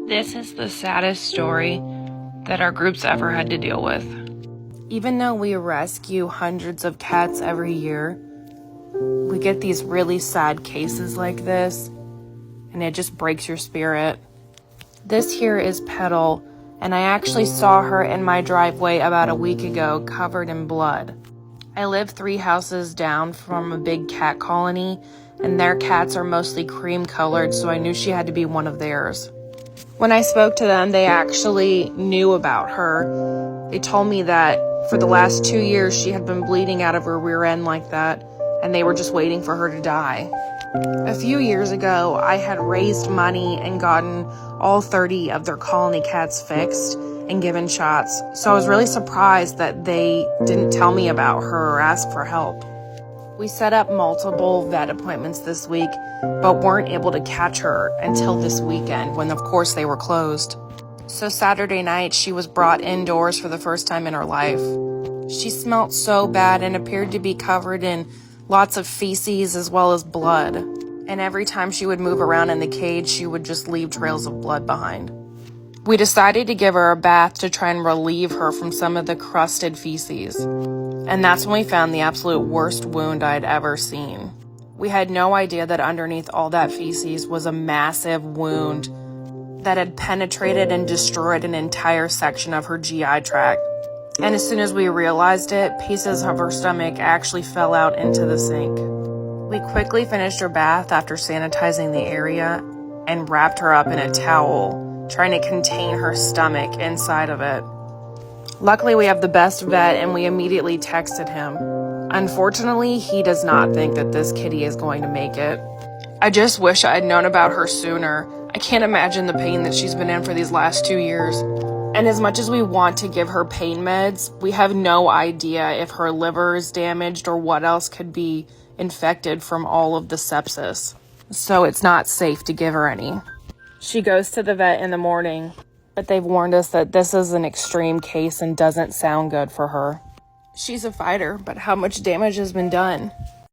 This is the saddest story that our group's ever had to deal with. Even though we rescue hundreds of cats every year, we get these really sad cases like this, and it just breaks your spirit. This here is Petal, and I actually saw her in my driveway about a week ago, covered in blood. I live 3 houses down from a big cat colony, and their cats are mostly cream-colored, so I knew she had to be one of theirs. When I spoke to them, they actually knew about her. They told me that for the last 2 years, she had been bleeding out of her rear end like that, and they were just waiting for her to die. A few years ago, I had raised money and gotten all 30 of their colony cats fixed and given shots, so I was really surprised that they didn't tell me about her or ask for help. We set up multiple vet appointments this week, but weren't able to catch her until this weekend, when of course they were closed. So Saturday night, she was brought indoors for the first time in her life. She smelled so bad and appeared to be covered in lots of feces as well as blood. And every time she would move around in the cage, she would just leave trails of blood behind. We decided to give her a bath to try and relieve her from some of the crusted feces. And that's when we found the absolute worst wound I'd ever seen. We had no idea that underneath all that feces was a massive wound that had penetrated and destroyed an entire section of her GI tract. And as soon as we realized it, pieces of her stomach actually fell out into the sink. We quickly finished her bath after sanitizing the area and wrapped her up in a towel, trying to contain her stomach inside of it. Luckily, we have the best vet, and we immediately texted him. Unfortunately, he does not think that this kitty is going to make it. I just wish I had known about her sooner. I can't imagine the pain that she's been in for these last 2 years. And as much as we want to give her pain meds, we have no idea if her liver is damaged or what else could be infected from all of the sepsis. So it's not safe to give her any. She goes to the vet in the morning, but they've warned us that this is an extreme case and doesn't sound good for her. She's a fighter, but how much damage has been done?